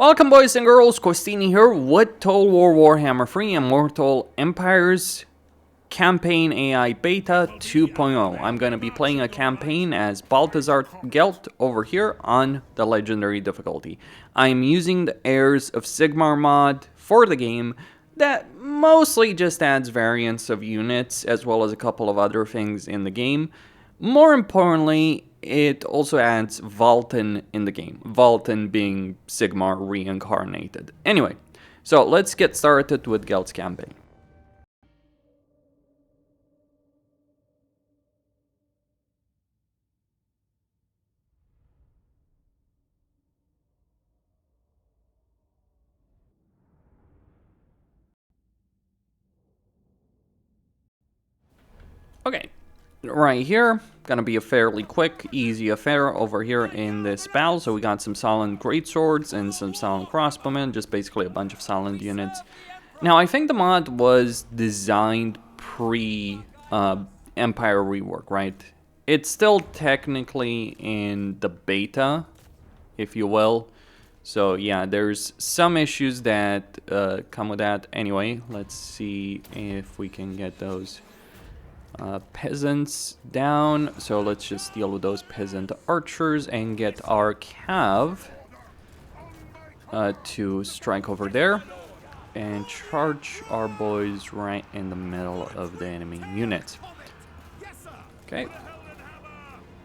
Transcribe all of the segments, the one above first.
Welcome boys and girls, Costini here with Total War Warhammer 3 Immortal Empires Campaign AI Beta 2.0. I'm going to be playing a campaign as Balthasar Gelt over here on the Legendary difficulty. I'm using the Heirs of Sigmar mod for the game that mostly just adds variants of units as well as a couple of other things in the game. More importantly, it also adds Vultan in the game. Vultan being Sigmar reincarnated. Anyway, so let's get started with Gelt's campaign. Okay, right here, gonna be a fairly quick, easy affair over here in this battle. So we got some silent greatswords and some silent crossbowmen, just basically a bunch of silent units. Now, I think the mod was designed pre-Empire rework, right? It's still technically in the beta, if you will. So yeah, there's some issues that come with that. Anyway, let's see if we can get those peasants down. So let's just deal with those peasant archers and get our cav to strike over there and charge our boys right in the middle of the enemy units. Okay,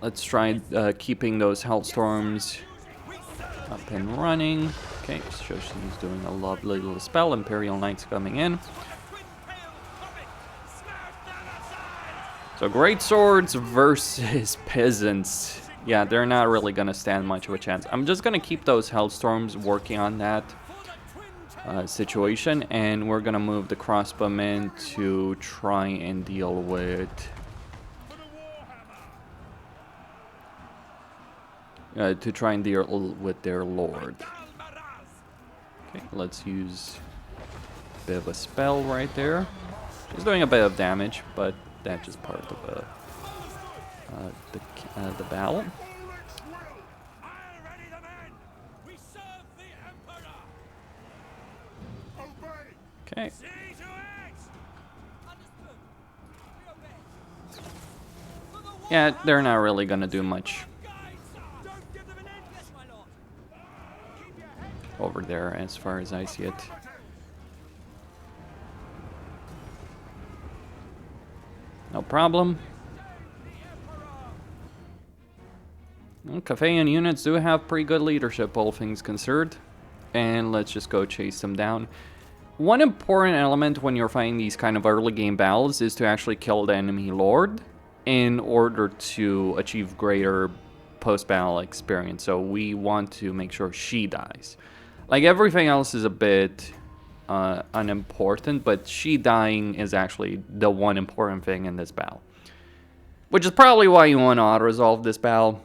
let's try keeping those hellstorms up and running. Okay, so she's doing a lovely little spell. Imperial Knights coming in. So great swords versus peasants. Yeah, they're not really gonna stand much of a chance. I'm just gonna keep those hellstorms working on that situation, and we're gonna move the crossbowmen to try and deal with their lord. Okay, let's use a bit of a spell right there. She's doing a bit of damage, but that's just part of the battle. Okay. Yeah, they're not really gonna do much over there as far as I see it. No problem. Well, Cafaean units do have pretty good leadership, all things considered. And let's just go chase them down. One important element when you're fighting these kind of early game battles is to actually kill the enemy lord in order to achieve greater post-battle experience. So we want to make sure she dies. Like, everything else is a bit unimportant, but she dying is actually the one important thing in this battle. Which is probably why you want to auto-resolve this battle,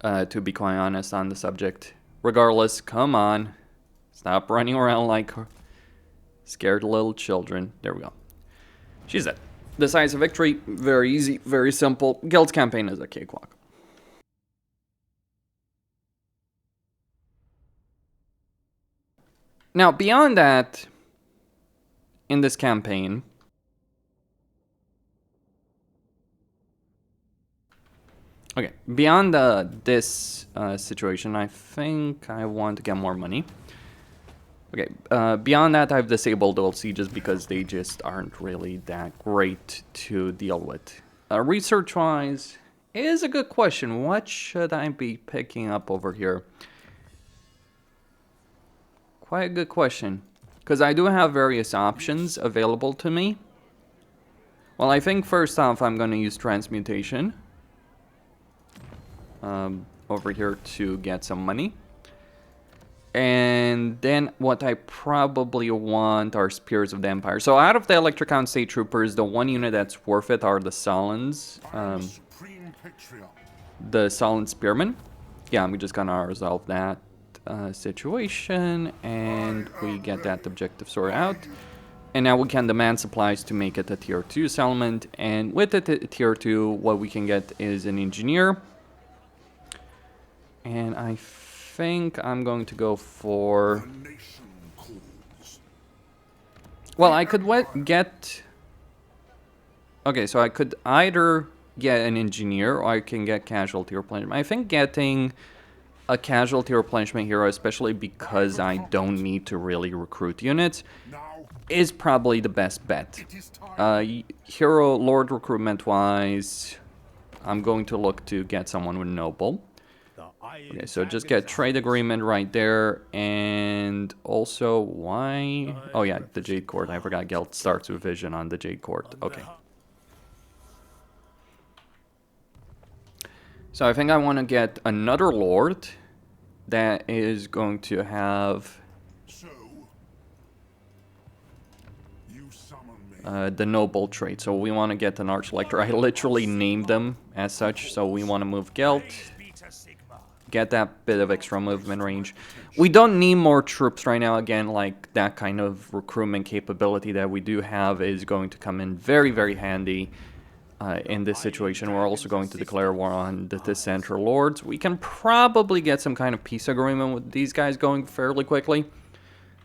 to be quite honest on the subject. Regardless, come on. Stop running around like scared little children. There we go. She's dead. Decisive victory, very easy, very simple. Gelt's campaign is a cakewalk. Now, beyond that, in this campaign, okay, beyond this situation, I think I want to get more money. Okay, beyond that, I've disabled dual sieges because they just aren't really that great to deal with. Research-wise, is a good question. What should I be picking up over here? Quite a good question, because I do have various options available to me. Well, I think first off, I'm going to use transmutation over here to get some money. And then what I probably want are Spears of the Empire. So out of the Electrocount State Troopers, the one unit that's worth it are the Solons. The Solon Spearmen. Yeah, I'm just going to resolve that situation, and we get that objective sorted out. And now we can demand supplies to make it a tier 2 settlement, and with it a tier 2, what we can get is an engineer, and I think I'm going to go for... Well, I could get... Okay, so I could either get an engineer or I can get casualty replenishment. I think getting a casualty replenishment hero, especially because I don't need to really recruit units, is probably the best bet. Hero Lord recruitment wise, I'm going to look to get someone with Noble. Okay, so just get trade agreement right there, and also why? Oh yeah, the Jade Court. I forgot Gelt starts with vision on the Jade Court. Okay. So I think I want to get another Lord that is going to have the Noble trait. So we want to get an Arch-Lector. I literally named them as such, so we want to move Gelt. Get that bit of extra movement range. We don't need more troops right now. Again, like that kind of recruitment capability that we do have is going to come in very, very handy. In this situation, we're also going to declare war on the Dissenter Lords. We can probably get some kind of peace agreement with these guys going fairly quickly.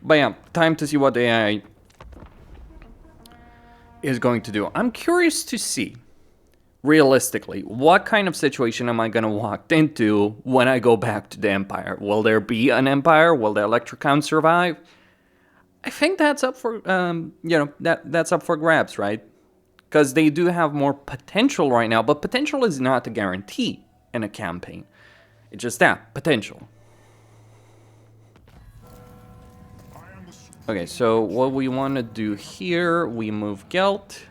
But yeah, time to see what the AI is going to do. I'm curious to see, realistically, what kind of situation am I going to walk into when I go back to the Empire? Will there be an Empire? Will the Electrocount survive? I think that's up for, that's up for grabs, right? Because they do have more potential right now, but potential is not a guarantee in a campaign. It's just that, potential. Okay, so what we want to do here, we move Gelt,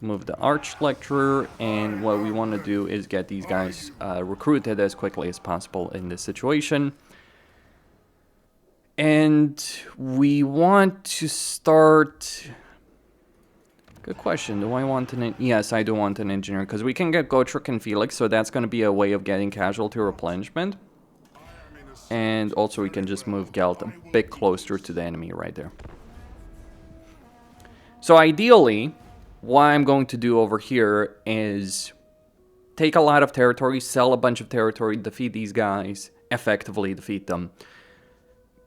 move the Arch-Lecturer, and what we want to do is get these guys recruited as quickly as possible in this situation. And we want to start... Good question. Do I want an... Yes, I do want an engineer, because we can get Gotrek and Felix, so that's going to be a way of getting casualty replenishment. And also we can just move Gelt a bit closer to the enemy right there. So ideally, what I'm going to do over here is take a lot of territory, sell a bunch of territory, defeat these guys, effectively defeat them.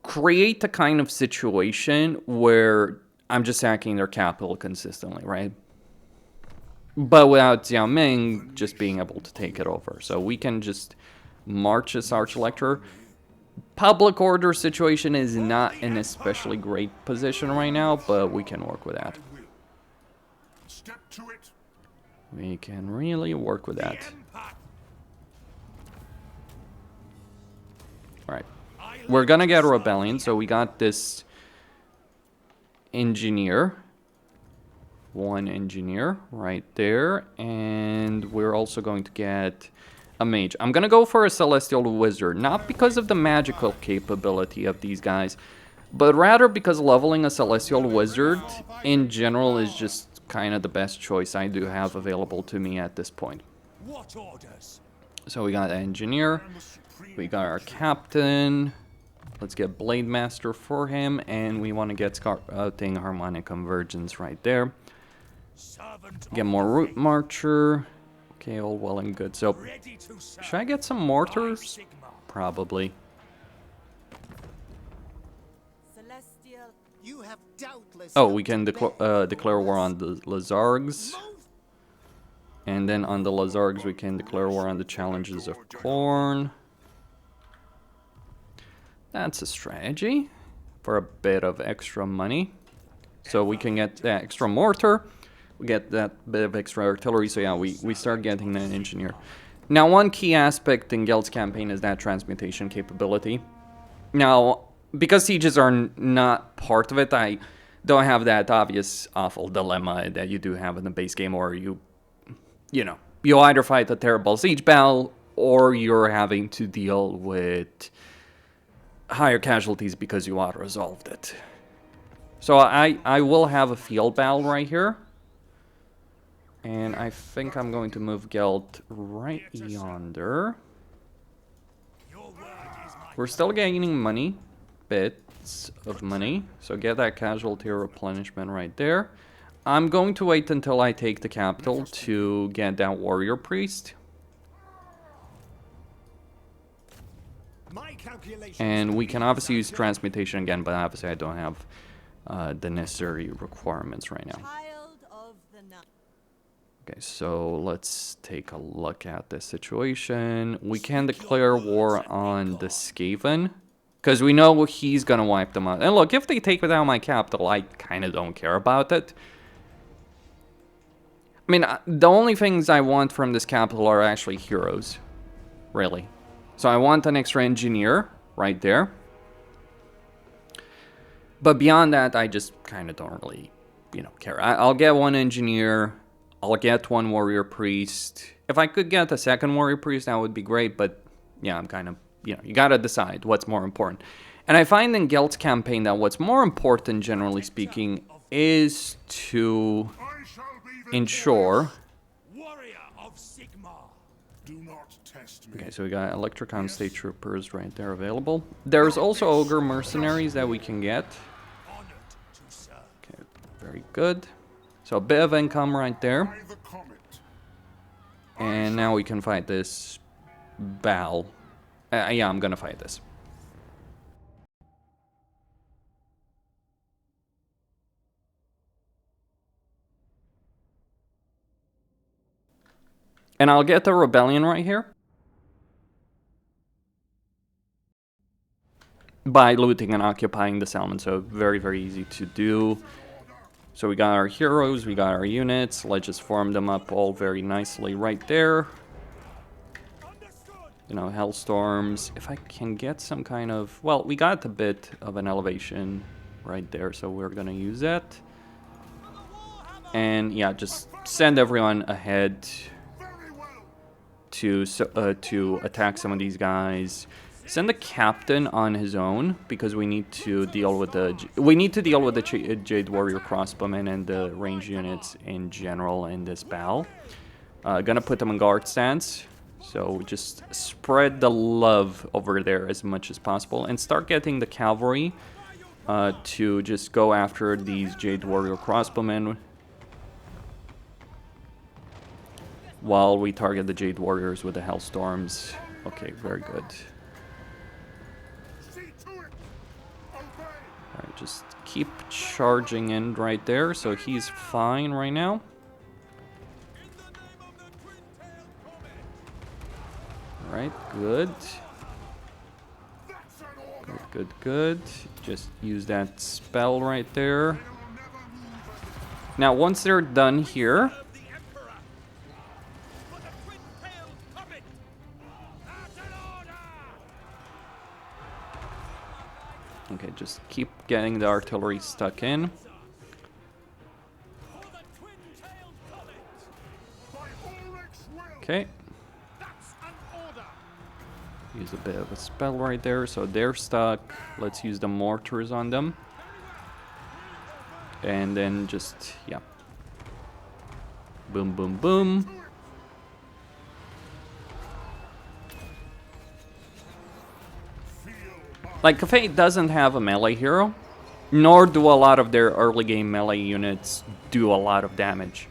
Create a kind of situation where I'm just sacking their capital consistently, right? But without Xiao Ming just being able to take it over. So we can just march this Arch-Lector. Public order situation is not an especially great position right now, but we can work with that. We can really work with that. Alright. We're gonna get a rebellion, so we got this engineer. One engineer right there. And we're also going to get a mage. I'm gonna go for a celestial wizard, not because of the magical capability of these guys, but rather because leveling a celestial wizard in general is just kind of the best choice I do have available to me at this point. So we got an engineer, we got our captain. Let's get Blade Master for him, and we want to get Scouting Harmonic Convergence right there. Get more Root Marcher. Okay, all well and good. So, should I get some mortars? Probably. Oh, we can declare war on the Lazargs. And then on the Lazargs, we can declare war on the Challenges of Khorne. That's a strategy for a bit of extra money. So we can get the extra mortar. We get that bit of extra artillery. So yeah, we start getting an engineer. Now, one key aspect in Gelt's campaign is that transmutation capability. Now, because sieges are not part of it, I don't have that obvious awful dilemma that you do have in the base game, or you either fight a terrible siege battle or you're having to deal with higher casualties because you auto-resolved it. So I will have a field battle right here. And I think I'm going to move Gelt right yonder. We're still gaining money. Bits of money. So get that casualty replenishment right there. I'm going to wait until I take the capital to get that warrior priest. And we can obviously use transmutation again, but obviously I don't have the necessary requirements right now. Okay, so let's take a look at this situation. We can declare war on the Skaven, because we know he's gonna wipe them out. And look, if they take down my capital, I kind of don't care about it. I mean, the only things I want from this capital are actually heroes, really. So I want an extra engineer right there. But beyond that, I just kind of don't really, you know, care. I'll get one engineer. I'll get one warrior priest. If I could get a second warrior priest, that would be great. But yeah, I'm kind of, you know, you gotta decide what's more important. And I find in Gelt's campaign that what's more important, generally speaking, is to ensure. Okay, so we got Electricon State Troopers right there available. There's also Ogre Mercenaries that we can get. Okay, very good. So a bit of income right there. And now we can fight this Bal. Yeah, I'm gonna fight this. And I'll get the rebellion right here. By looting and occupying the settlement, so very, very easy to do. So we got our heroes, we got our units. Let's just form them up all very nicely right there. You know, Hellstorms. If I can get some kind of... Well, we got a bit of an elevation right there, so we're gonna use that. And yeah, just send everyone ahead to attack some of these guys. Send the captain on his own because we need to deal with the Jade Warrior crossbowmen and the range units in general in this battle. Gonna put them in guard stance, so just spread the love over there as much as possible and start getting the cavalry to just go after these Jade Warrior crossbowmen while we target the Jade Warriors with the Hellstorms. Okay, very good. Alright, just keep charging in right there, so he's fine right now. Alright, good. Good, good, good. Just use that spell right there. Now, once they're done here... Okay, just keep getting the artillery stuck in. Okay. Use a bit of a spell right there, so they're stuck. Let's use the mortars on them. And then just, yeah. Boom, boom, boom. Like, Cathay doesn't have a melee hero, nor do a lot of their early game melee units do a lot of damage.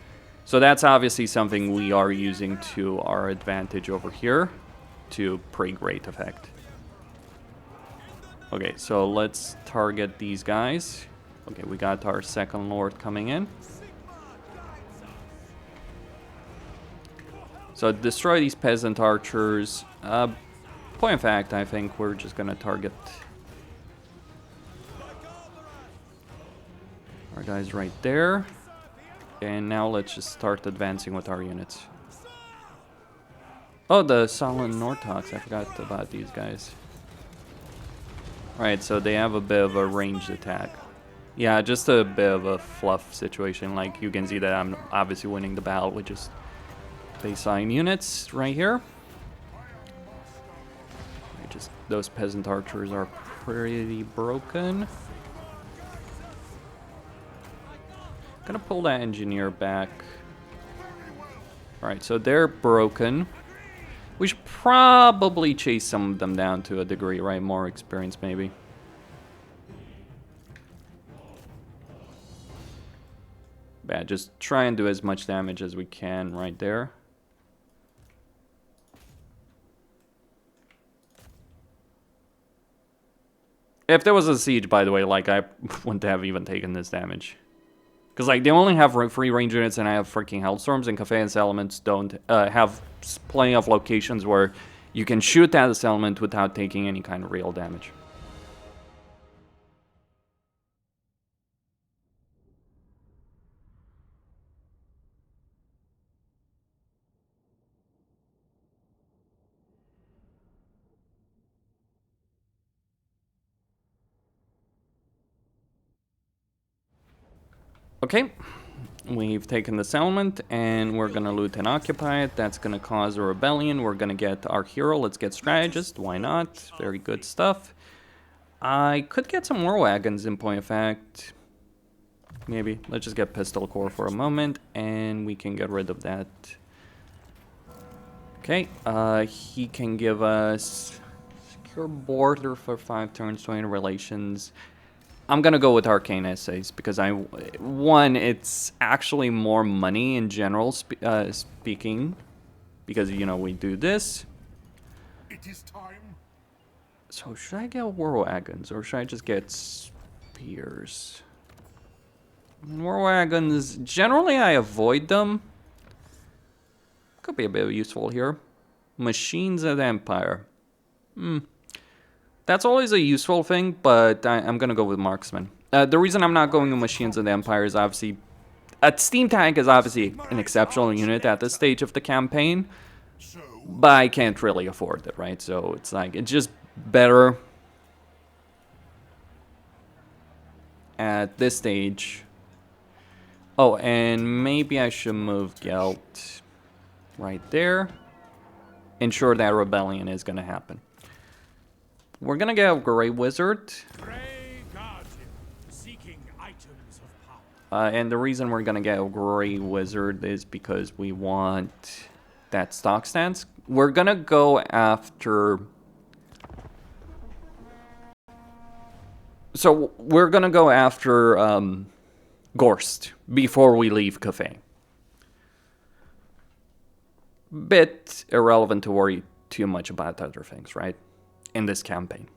So that's obviously something we are using to our advantage over here to pretty great effect. Okay, so let's target these guys. Okay, we got our second lord coming in. So destroy these peasant archers. Point of fact, I think we're just gonna target our guys right there. And now let's just start advancing with our units. Oh, the Solon Nortox, I forgot about these guys. Alright, so they have a bit of a ranged attack. Yeah, just a bit of a fluff situation. Like, you can see that I'm obviously winning the battle with just baseline units right here. Just those peasant archers are pretty broken. Gonna pull that engineer back. Alright, so they're broken. We should probably chase some of them down to a degree, right? More experience, maybe. Yeah, just try and do as much damage as we can right there. If there was a siege, by the way, like, I wouldn't have even taken this damage. Because, like, they only have free range units, and I have freaking Hellstorms, and Cafe Elements don't have plenty of locations where you can shoot at this element without taking any kind of real damage. Okay, we've taken the settlement, and we're gonna loot and occupy it. That's gonna cause a rebellion. We're gonna get our hero. Let's get strategist. Why not? Very good stuff. I could get some war wagons in point of fact. Maybe. Let's just get pistol core for a moment, and we can get rid of that. Okay, he can give us secure border for 5 turns, 20 relations. I'm gonna go with Arcane Essays because one, it's actually more money in general speaking, because, you know, we do this. It is time. So should I get war wagons or should I just get spears? War wagons, generally I avoid them. Could be a bit useful here. Machines of the Empire. That's always a useful thing, but I'm gonna go with Marksman. The reason I'm not going with Machines of the Empire is obviously... A Steam Tank is obviously an exceptional unit at this stage of the campaign, but I can't really afford it, right? So it's like, it's just better at this stage. Oh, and maybe I should move Gelt right there. Ensure that rebellion is gonna happen. We're gonna get a Grey Wizard. And the reason we're gonna get a Grey Wizard is because we want that stock stance. We're gonna go after... So, we're gonna go after Gorst before we leave Cafe. Bit irrelevant to worry too much about other things, right? In this campaign.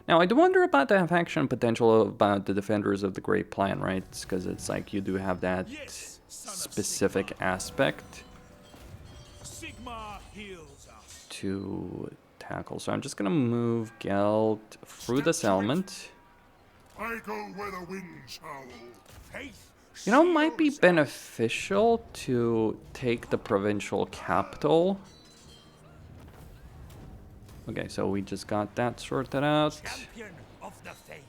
Now, I do wonder about the faction potential about the Defenders of the Great Plan, right? Because it's like you do have that specific aspect to tackle. So I'm just gonna move Gelt through this element. I go where the winds howl. You know, it might be beneficial to take the provincial capital. Okay, so we just got that sorted out. Champion of the faith.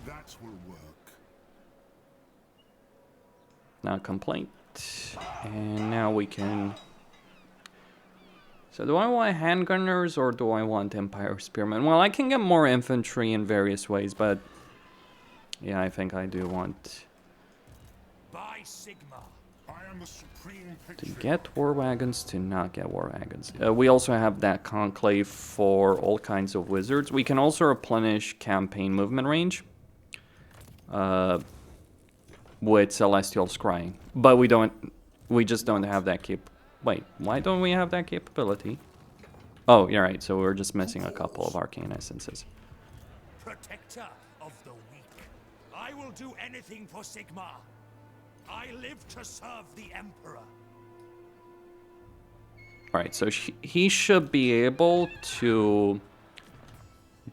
That will work. Now complaint. And now we can... So do I want handgunners or do I want Empire Spearmen? Well, I can get more infantry in various ways, but... Yeah, I think I do want... By Sigmar, I am the supreme to get war wagons, to not get war wagons. We also have that conclave for all kinds of wizards. We can also replenish campaign movement range with Celestial Scrying, but we just don't have that Wait, why don't we have that capability? Oh, you're right. So we're just missing a couple of arcane essences. Protector of the weak. I will do anything for Sigmar. I live to serve the Emperor. Alright, so he should be able to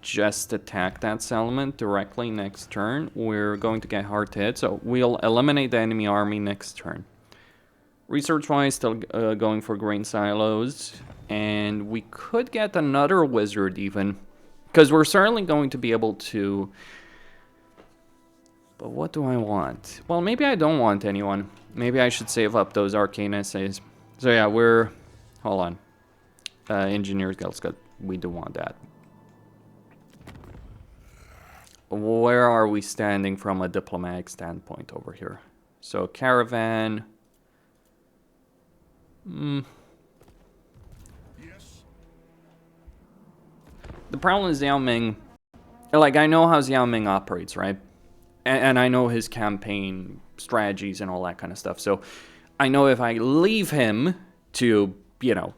just attack that settlement directly next turn. We're going to get hard hit, so we'll eliminate the enemy army next turn. Research-wise, still going for grain silos. And we could get another wizard even, because we're certainly going to be able to... But what do I want? Well, maybe I don't want anyone. Maybe I should save up those arcane essays. So yeah, we're... Hold on. Engineers Guild, we do want that. Where are we standing from a diplomatic standpoint over here? So, caravan... Yes. The problem is Xiao Ming... Like, I know how Xiao Ming operates, right? And I know his campaign strategies and all that kind of stuff. So I know if I leave him to, you know...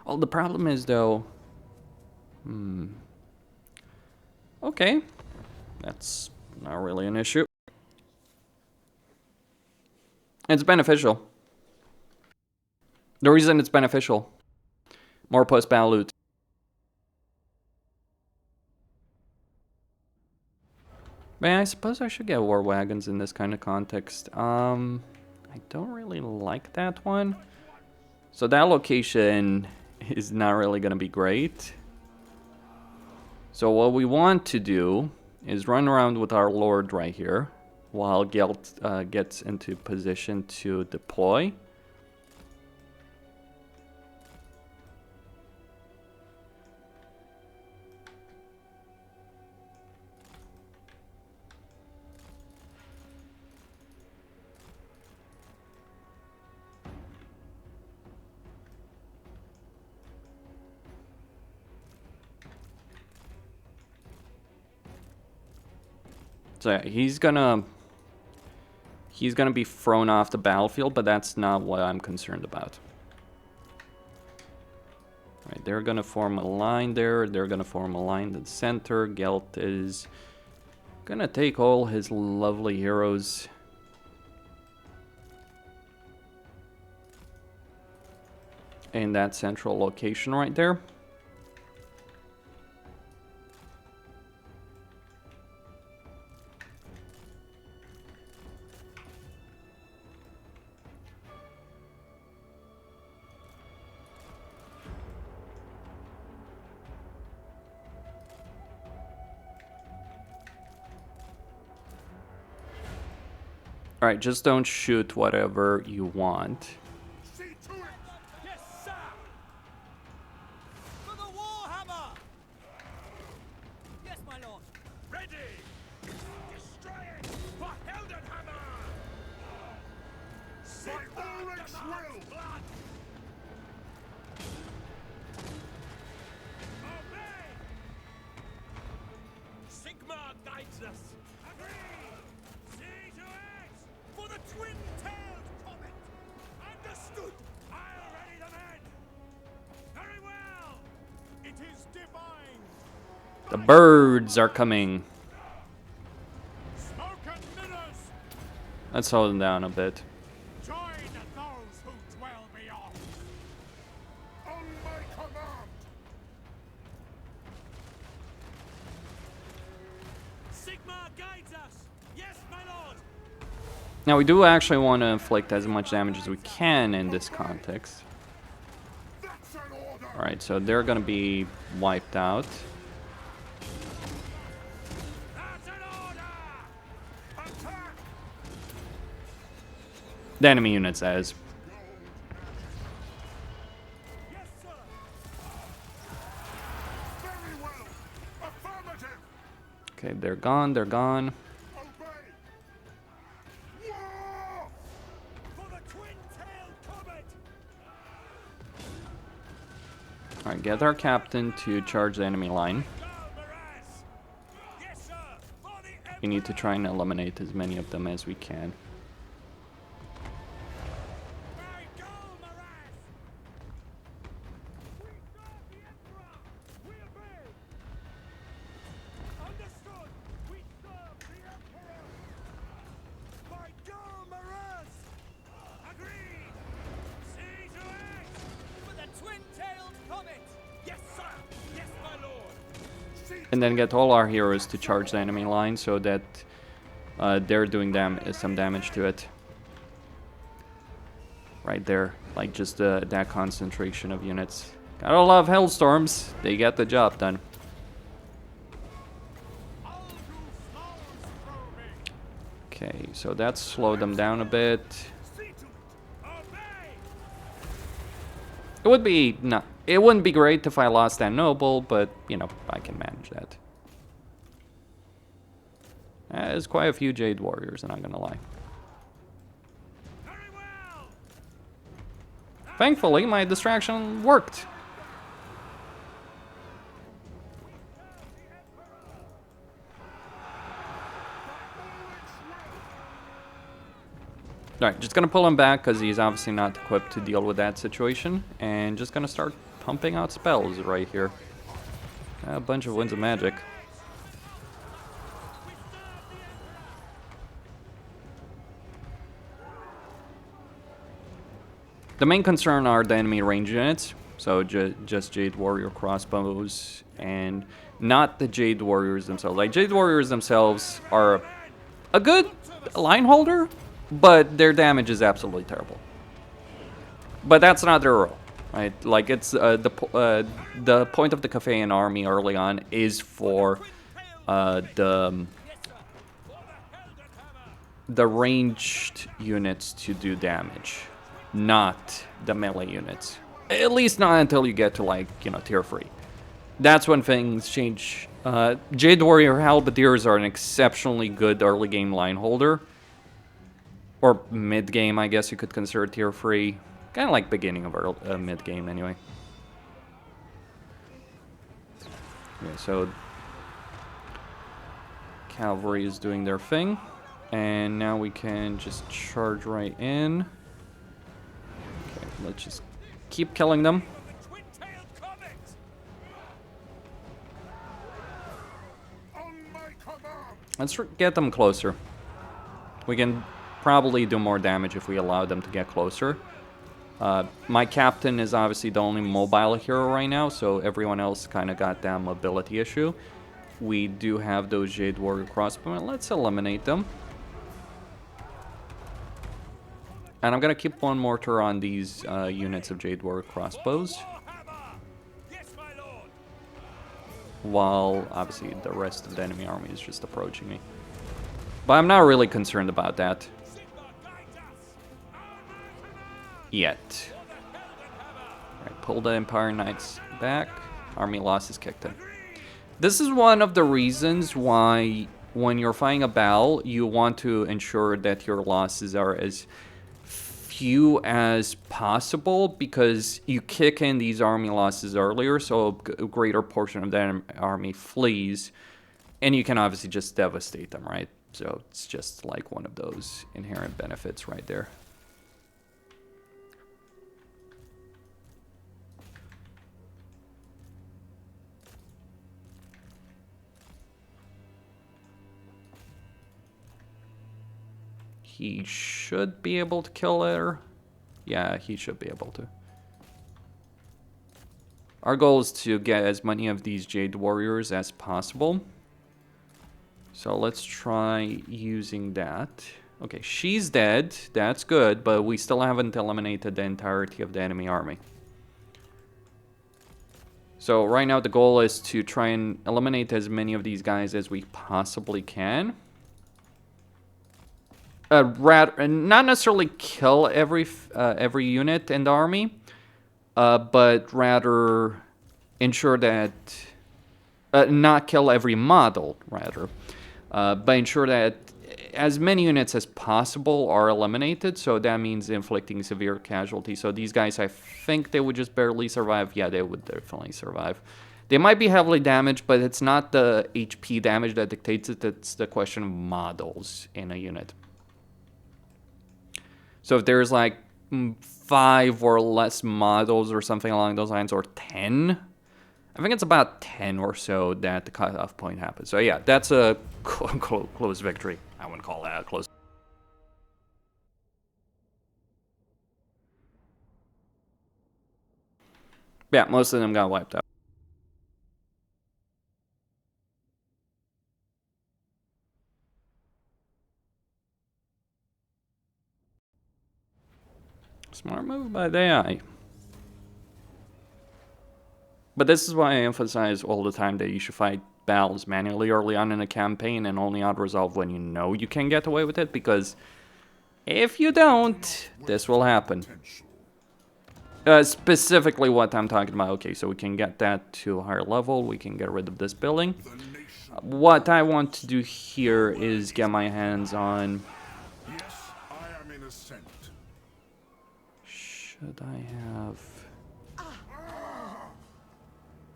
Well, the problem is, though... Okay. That's not really an issue. It's beneficial. The reason it's beneficial. More post-battle loot. Man, I suppose I should get war wagons in this kind of context. I don't really like that one. So that location is not really going to be great. So what we want to do is run around with our lord right here while Gelt gets into position to deploy. So yeah, he's gonna be thrown off the battlefield, but that's not what I'm concerned about. Right, they're gonna form a line there. They're gonna form a line in the center. Gelt is gonna take all his lovely heroes. In that central location right there. Alright, just don't shoot whatever you want. See to it! Yes, sir! For the Warhammer! Yes, my lord! Ready! Destroy it! For Heldenhammer! By Ulrich's will! Blood! Obey! Sigmar guides us! Agree! See to it! For the twin-tailed comet! Understood! I'll ready the men! Very well! It is divine! The birds are coming. Smoke and mirrors! Let's slow them down a bit. Join those who dwell beyond! On my command! Sigmar guides us! Yes, my lord! Now we do actually want to inflict as much damage as we can in this context. That's an order! Alright, so they're gonna be wiped out. That's an order! Attack! The enemy unit says. Yes, sir! Very well! Affirmative! Okay, they're gone, they're gone. Obey! War! For the twin-tailed comet! Alright, get our captain to charge the enemy line. Yes, sir! For the We need to try and eliminate as many of them as we can. By Galmaraz! We serve the Emperor! We obey! Understood! We serve the Emperor! By Galmaraz! Agreed! See to it! For the twin-tailed comet! Yes, sir! Yes, my lord! See And then get all our heroes to charge the enemy line so that they're doing some damage to it. Right there, like just that concentration of units. Gotta love Hellstorms, they get the job done. I'll do flowers throw me! Okay, so that's slowed them down a bit. See to it! Obey! It wouldn't be great if I lost that noble, but you know, I can manage that. There's quite a few Jade Warriors, I'm not gonna lie. Very well! Thankfully, my distraction worked. Alright, just gonna pull him back because he's obviously not equipped to deal with that situation. And just gonna start pumping out spells right here. A bunch of winds of magic. The main concern are the enemy range units, so just Jade Warrior crossbows, and not the Jade Warriors themselves. Like, Jade Warriors themselves are a good line holder, but their damage is absolutely terrible. But that's not their role, right? Like, it's the point of the Caphaian army early on is for the ranged units to do damage, not the melee units. At least not until you get to, like, you know, tier 3. That's when things change. Jade Warrior Halberdiers are an exceptionally good early game line holder. Or mid game, I guess you could consider tier 3. Kind of like beginning of mid game, anyway. Okay, so cavalry is doing their thing. And now we can just charge right in. Okay, let's just keep killing them. Let's get them closer. We can probably do more damage if we allow them to get closer. My captain is obviously the only mobile hero right now, so everyone else kind of got that mobility issue. We do have those Jade Warrior crossbowmen. Let's eliminate them. And I'm going to keep one mortar on these units of Jade Warrior crossbows. While, obviously, the rest of the enemy army is just approaching me. But I'm not really concerned about that. Yet. Alright, pull the Empire Knights back. Army losses kicked in. This is one of the reasons why, when you're fighting a battle, you want to ensure that your losses are as few as possible, because you kick in these army losses earlier, so a greater portion of the army flees, and you can obviously just devastate them, right? So it's just like one of those inherent benefits right there. He should be able to kill her. Yeah, he should be able to. Our goal is to get as many of these Jade Warriors as possible. So let's try using that. Okay, she's dead. That's good, but we still haven't eliminated the entirety of the enemy army. So right now the goal is to try and eliminate as many of these guys as we possibly can. Not necessarily kill every unit in the army, but rather ensure that not kill every model, rather, but ensure that as many units as possible are eliminated. So that means inflicting severe casualties. So these guys, I think they would just barely survive. Yeah, they would definitely survive. They might be heavily damaged, but it's not the HP damage that dictates it. It's the question of models in a unit. So if there's like 5 or less models or something along those lines, or 10, I think it's about 10 or so that the cutoff point happens. So yeah, that's a close victory. I wouldn't call that a close. Yeah, most of them got wiped out. Smart move by the AI. But this is why I emphasize all the time that you should fight battles manually early on in a campaign and only auto-resolve when you know you can get away with it, because if you don't, this will happen. Specifically what I'm talking about. Okay, so we can get that to a higher level. We can get rid of this building. What I want to do here is get my hands on... Yes, I am innocent. Should I have...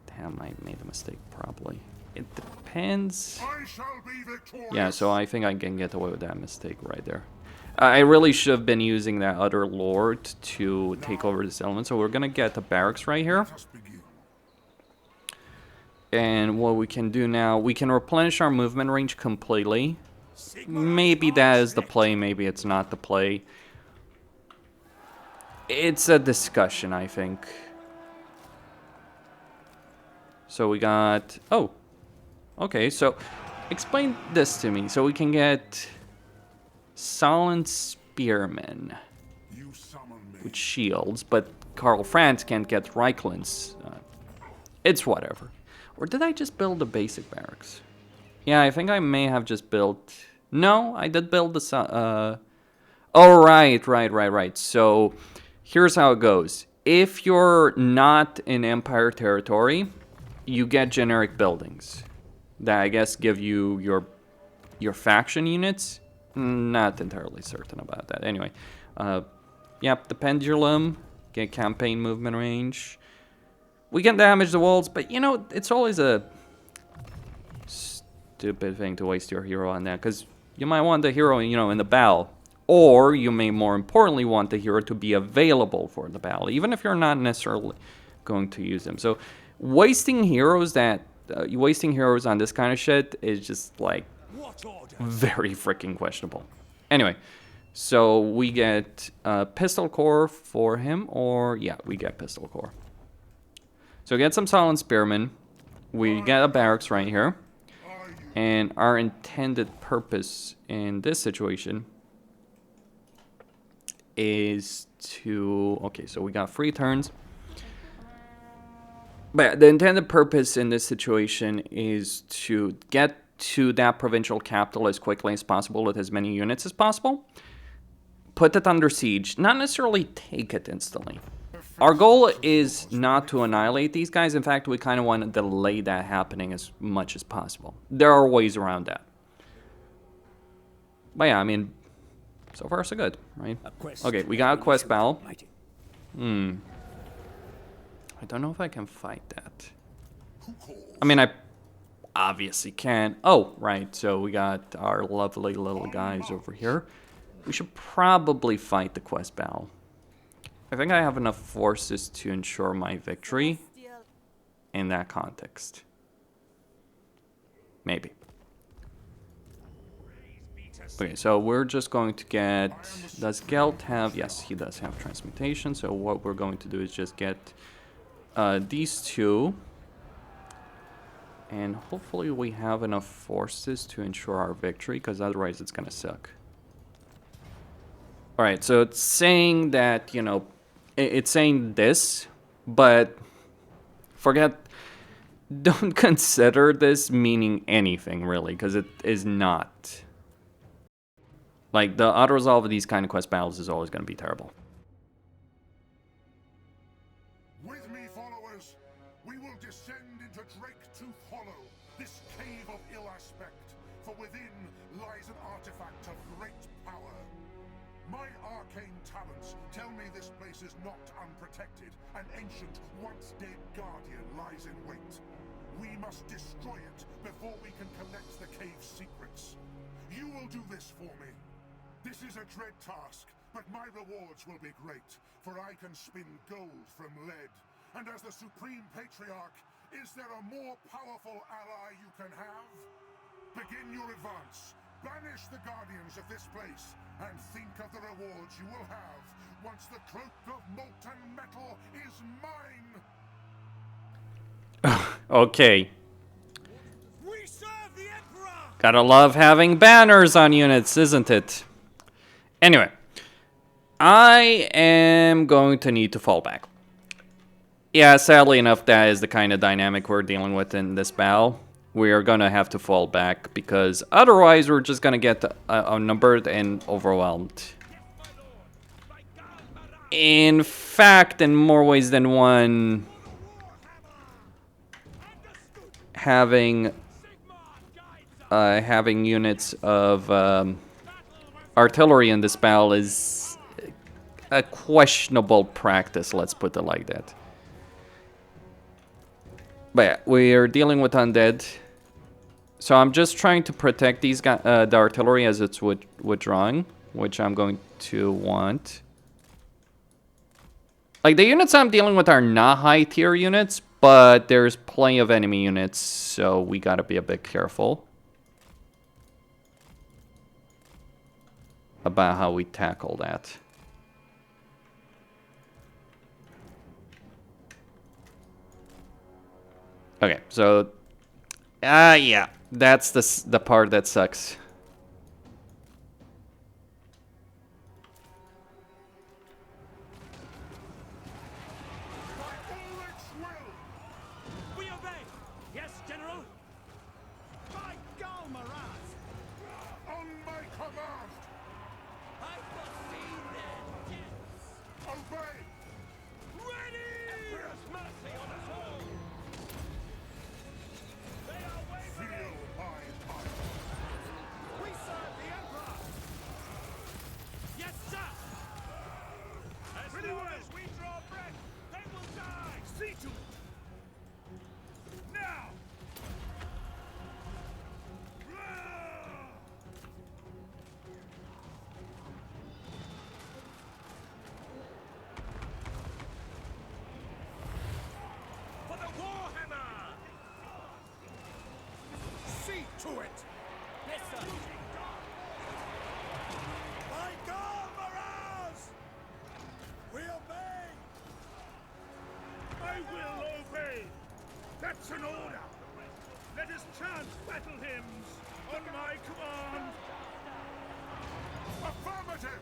Damn, I made a mistake, probably. It depends. I shall be victorious. Yeah, so I think I can get away with that mistake right there. I really should have been using that other lord to take over this element. So we're going to get the barracks right here. And what we can do now, we can replenish our movement range completely. Maybe that is the play, maybe it's not the play. It's a discussion, I think. So we got... Oh. Okay, so explain this to me. So we can get Silent Spearmen with shields, but Karl Franz can't get Reikland's. It's whatever. Or did I just build the basic barracks? Yeah, I think I may have just built... No, I did build the... Oh, right. So here's how it goes. If you're not in Empire territory, you get generic buildings that I guess give you your faction units. Not entirely certain about that. Anyway, yep, the pendulum, get campaign movement range. We can damage the walls, but you know, it's always a stupid thing to waste your hero on that, because you might want the hero, you know, in the battle. Or you may more importantly want the hero to be available for the battle, even if you're not necessarily going to use them. So wasting heroes on this kind of shit is just like very freaking questionable. Anyway, so we get pistol core for him, or yeah, we get pistol core. So get some Silent Spearmen. We get a barracks right here. And our intended purpose in this situation is to... Okay, so we got 3 turns. But the intended purpose in this situation is to get to that provincial capital as quickly as possible with as many units as possible. Put it under siege. Not necessarily take it instantly. Our goal is not to annihilate these guys. In fact, we kind of want to delay that happening as much as possible. There are ways around that. But yeah, I mean, so far so good, right? Okay, we got a quest battle. I don't know if I can fight that. I mean, I obviously can. Oh, right, so we got our lovely little guys over here. We should probably fight the quest battle. I think I have enough forces to ensure my victory in that context. Maybe. Okay, so we're just going to get... Does Gelt have... Yes, he does have transmutation. So what we're going to do is just get these 2. And hopefully we have enough forces to ensure our victory, because otherwise it's going to suck. Alright, so it's saying that, you know... It's saying this, but forget, don't consider this meaning anything, really, because it is not. Like, the auto-resolve of these kind of quest battles is always going to be terrible. With me, followers, we will descend into Drake-Tooth Hollow, this cave of ill aspect, for within lies an artifact of great power. My arcane talents tell me this place is not unprotected. An ancient, once-dead guardian lies in wait. We must destroy it before we can collect the cave's secrets. You will do this for me. This is a dread task, but my rewards will be great, for I can spin gold from lead. And as the Supreme Patriarch, is there a more powerful ally you can have? Begin your advance. Banish the guardians of this place, and think of the rewards you will have once the cloak of molten metal is mine. Okay. We serve the Emperor! Gotta love having banners on units, isn't it? Anyway, I am going to need to fall back. Yeah, sadly enough, that is the kind of dynamic we're dealing with in this battle. We are going to have to fall back, because otherwise we're just going to get outnumbered and overwhelmed. In fact, in more ways than one, having units of artillery in this battle is a questionable practice, let's put it like that. But yeah, we are dealing with undead. So I'm just trying to protect these guys, the artillery as it's withdrawing, which I'm going to want. Like, the units I'm dealing with are not high tier units, but there's plenty of enemy units, so we gotta be a bit careful about how we tackle that. Okay, so yeah, that's the part that sucks. We obey! Yes, General! By Galmaraz! On my command! I foresee their deaths! Obey! Ready! Emperor's mercy on us all! They are wavering! Feel my fire! We serve the Emperor! Yes, sir! As long as we draw breath, they will die! See to it! Now! For the Warhammer! See to it! Yes, sir! By Galmaraz! We obey! I will obey! That's an order! Let us chant battle hymns on my command! Affirmative!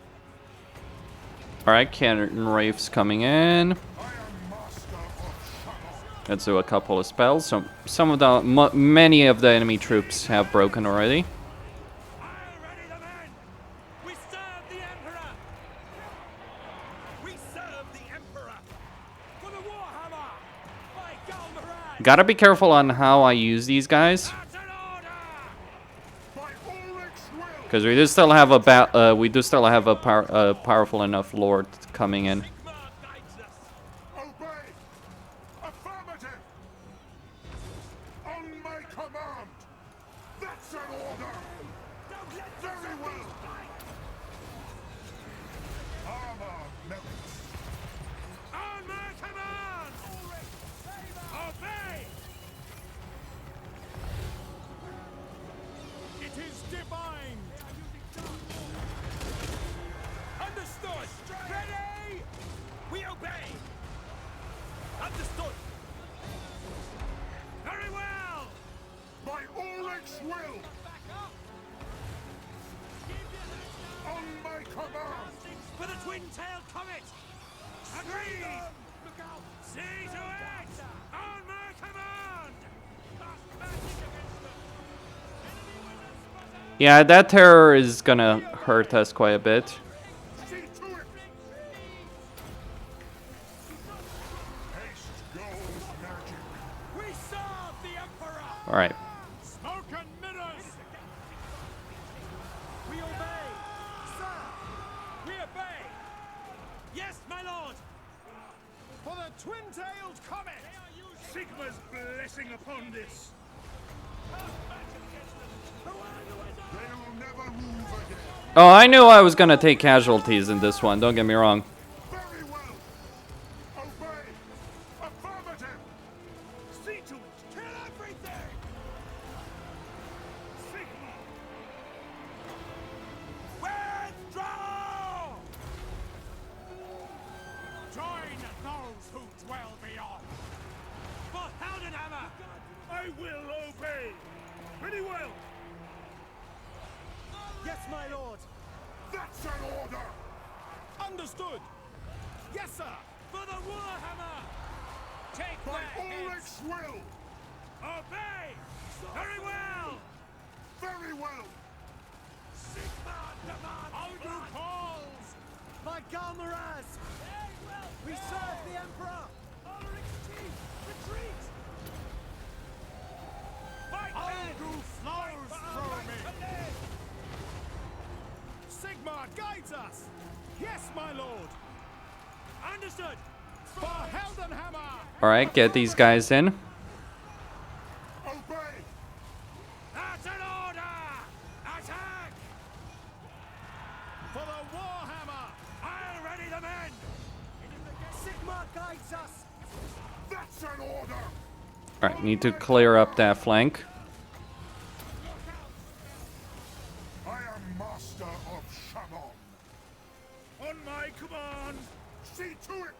Alright, cannon wraiths coming in. I am master of shadow. Let's do a couple of spells. So some of the many of the enemy troops have broken already. I'll ready the men! We serve the Emperor! We serve the Emperor! For the Warhammer! By Galmaraz! Gotta be careful on how I use these guys, That's an order! By Ulrich's will! because we do still have a powerful enough lord coming in. Sigmar guides us! Obey! Affirmative! On my command! That's an order! Don't let Very well! Armor melts! On my command! Obey! It is divine! Understood! Ready! We obey! Understood! Very well! By Ulrich's will! On my command! For the twin-tailed comet! Agreed! See to it! On my command! Yeah, that terror is gonna hurt us quite a bit. See to it! Haste goes magic! We serve the Emperor! Alright. Smoke and mirrors! We obey! Sir! We obey! Yes, my lord! For the twin-tailed comet! Sigma's blessing upon this! They'll never move again! Oh, I knew I was gonna take casualties in this one, don't get me wrong. Very well! Obey! Affirmative! See to it! Kill everything! Sigma! Withdraw! Join those who dwell beyond! For Heldenhammer! I will obey! Pretty well! Yes, my lord! That's an order! Understood! Yes, sir! For the Warhammer! Take By their heads! Ulrich's will! Obey! Very well! Very well! Sigmar demands Aldu calls! By Galmaraz! We serve the Emperor! Ulrich's chief! Retreat! Aldu flows through me! Sigmar guides us! Yes, my lord! Understood! For Heldenhammer! Alright, get these guys in. Obey! That's an order! Attack! For the Warhammer! I'll ready the men! Sigmar guides us! That's an order! Alright, need to clear up that flank. I am master of Shaman. On my command, See to it!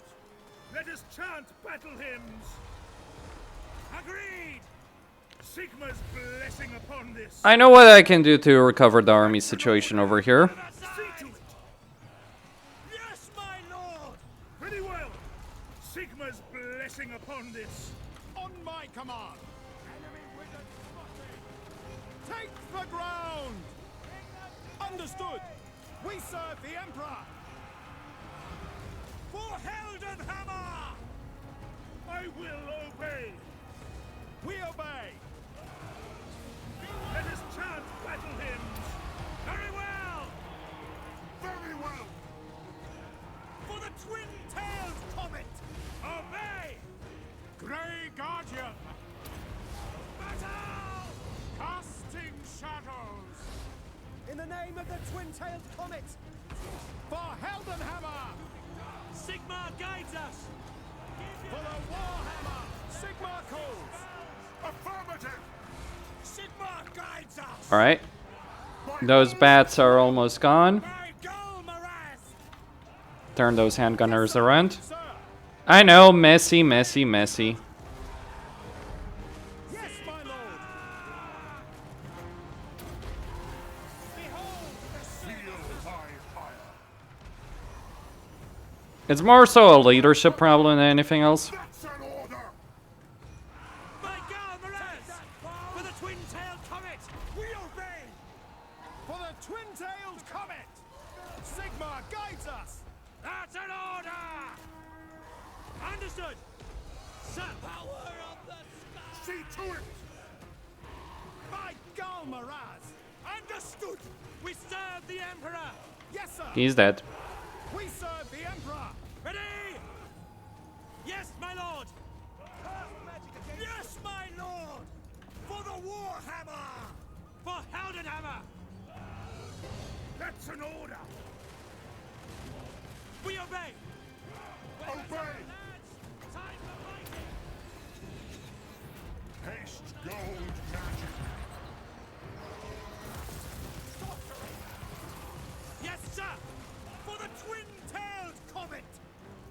let us chant battle hymns. Agreed. Sigmar's blessing upon this. I know what I can do to recover the army situation over here. See to it. Yes, my lord. Very well. Sigmar's blessing upon this. On my command. Enemy wizard spotted. Take the ground. Understood. We serve the Emperor. For Heldenhammer. I will obey. We obey. Let us chant battle hymns. Very well. Very well! For the twin-tailed comet. Obey. Grey Guardian. Battle. Casting shadows. In the name of the twin-tailed comet. For Heldenhammer. Sigmar guides us. For the Warhammer. Sigmar calls. Affirmative! Sigmar guides us. Alright. Those bats are almost gone. By Golmaraz. Turn those handgunners around. Sir. I know, messy, messy, messy. Yes, my lord. Behold the Feel my fire! It's more so a leadership problem than anything else. That's an order! By Golmaraz. For the twin-tailed comet. We obey. For the twin-tailed comet. Sigmar guides us. That's an order. Understood. Sir. Power of the sky. See to it! By Golmaraz. Understood. We serve the Emperor. Yes, sir. He's dead. We serve the Emperor. Ready? Yes, my lord. Yes, my lord. For the Warhammer. For Heldenhammer. That's an order. We obey. Obey! Time for fighting. Haste gold magic! Yes, sir. For the twin-tailed comet.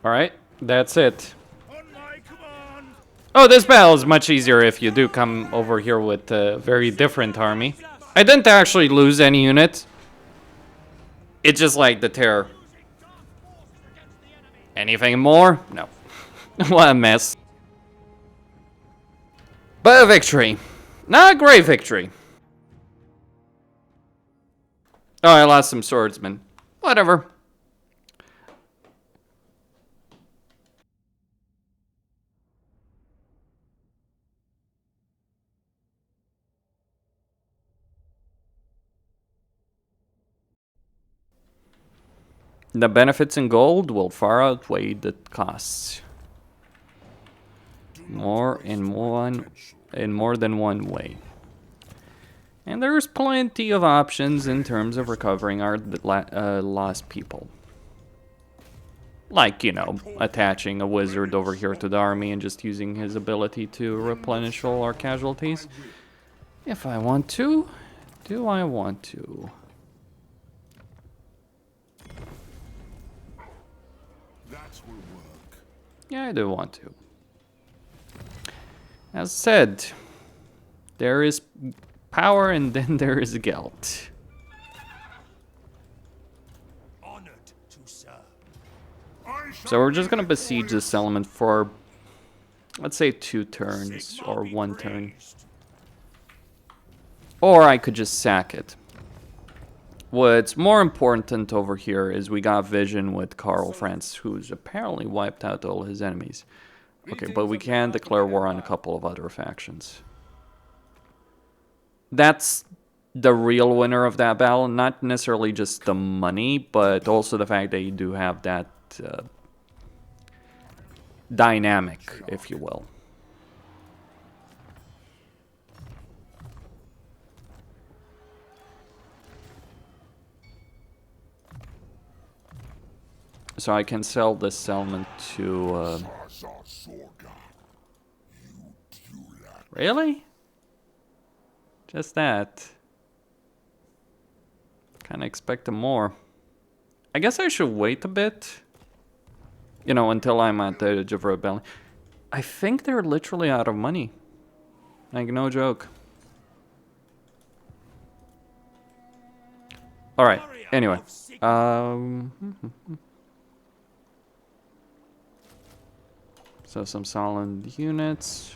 Alright, that's it. On my command. Oh, this battle is much easier if you do come over here with a very different army. I didn't actually lose any units. It's just like the terror. Anything more? No. What a mess. But a victory. Not a great victory. Oh, I lost some swordsmen. Whatever. The benefits in gold will far outweigh the costs. More in more than one way. And there's plenty of options in terms of recovering our lost people. Like, you know, attaching a wizard over here to the army and just using his ability to replenish all our casualties. If I want to. Do I want to? That will work. Yeah, I do want to. As said, there is power and then there is Gelt. Honored to serve. So we're just gonna besiege this settlement for, let's say, 2 turns or 1 turn. Or I could just sack it. What's more important over here is we got vision with Karl Franz, who's apparently wiped out all his enemies. Okay, but we can declare war on a couple of other factions. That's the real winner of that battle, not necessarily just the money, but also the fact that you do have that dynamic, if you will. So I can sell this settlement to... Really? Just that. Kinda expected more. I guess I should wait a bit. You know, until I'm at the edge of rebellion. I think they're literally out of money. Like, no joke. Alright, anyway. So some solid units.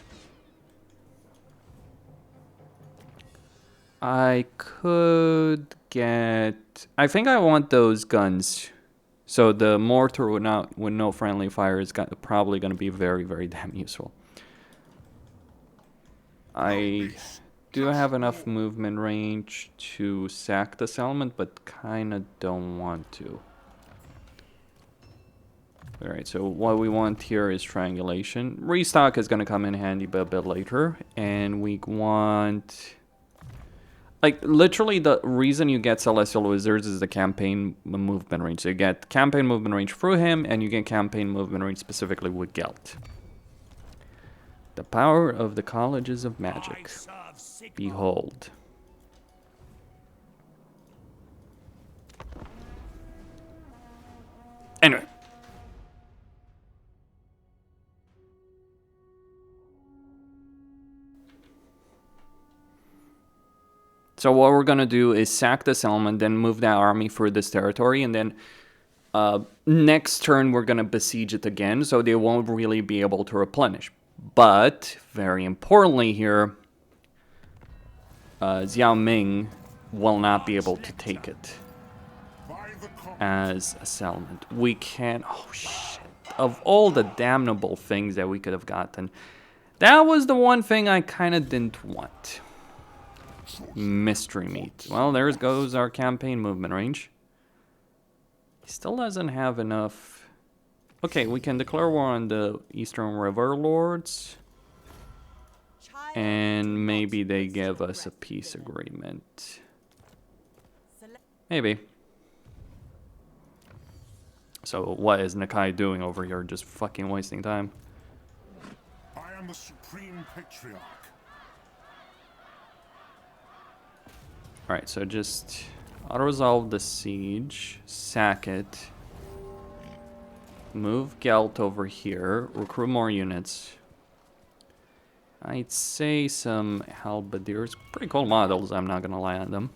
I could get... I think I want those guns. So the mortar with no friendly fire is probably going to be very, very damn useful. I do have enough movement range to sack this element, but kind of don't want to. Alright, so what we want here is triangulation. Restock is going to come in handy a bit later. And we want... Like, literally the reason you get Celestial Wizards is the campaign movement range. So you get campaign movement range through him, and you get campaign movement range specifically with Gelt. The power of the colleges of magic. Behold. Anyway. So what we're going to do is sack this element, then move that army through this territory, and then next turn we're going to besiege it again, so they won't really be able to replenish. But, very importantly here, Xiao Ming will not be able to take it as a settlement. We can't... Oh, shit. Of all the damnable things that we could have gotten, that was the one thing I kind of didn't want. Mystery meat. Well, there goes our campaign movement range. He still doesn't have enough. Okay, we can declare war on the Eastern River Lords. And maybe they give us a peace agreement. Maybe. So what is Nakai doing over here? Just fucking wasting time. I am the Supreme Patriarch. Alright, so just auto-resolve the siege, sack it, move Gelt over here, recruit more units. I'd say some halberdiers, pretty cool models, I'm not gonna lie on them.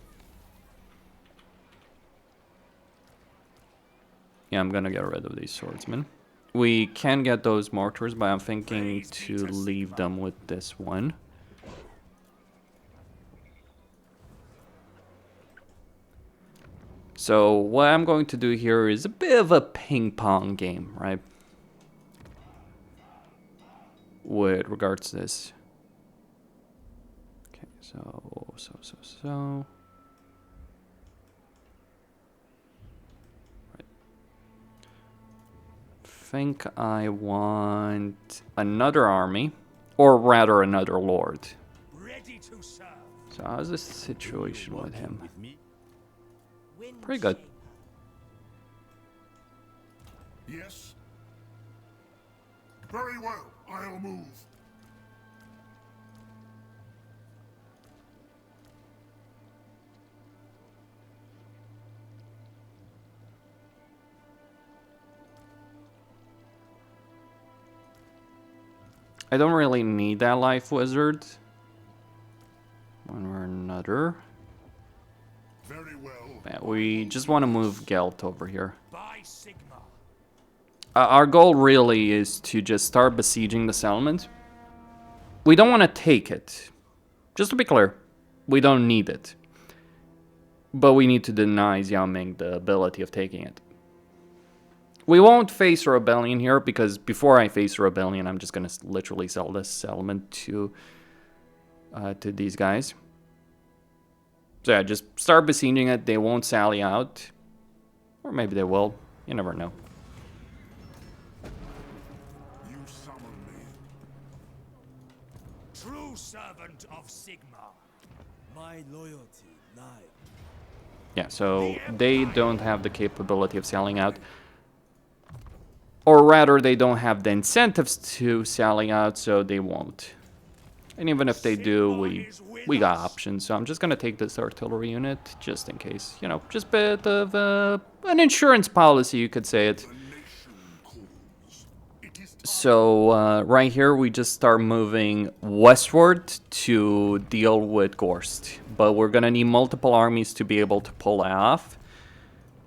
Yeah, I'm gonna get rid of these swordsmen. We can get those mortars, but I'm thinking to leave them with this one. So what I'm going to do here is a bit of a ping pong game, right? With regards to this. Okay, so. Right. Think I want another army, or rather another lord. Ready to serve. So how's this situation with him? Pretty good. Yes? Very well, I'll move. I don't really need that life wizard. One or another. Very well. Yeah, we just want to move Gelt over here. By Sigmar. Our goal really is to just start besieging the settlement. We don't want to take it. Just to be clear, we don't need it. But we need to deny Xiao Ming the ability of taking it. We won't face a rebellion here, because before I face a rebellion, I'm just going to literally sell this settlement to these guys. So yeah, just start besieging it. They won't sally out. Or maybe they will. You never know. You summon me. True servant of Sigmar. My loyalty lies. Yeah, so they don't have the capability of selling out. Or rather, they don't have the incentives to selling out, so they won't. And even if they do, we got options. So I'm just gonna take this artillery unit just in case. You know, just a bit of an insurance policy, you could say it. So right here, we just start moving westward to deal with Gorst. But we're gonna need multiple armies to be able to pull that off.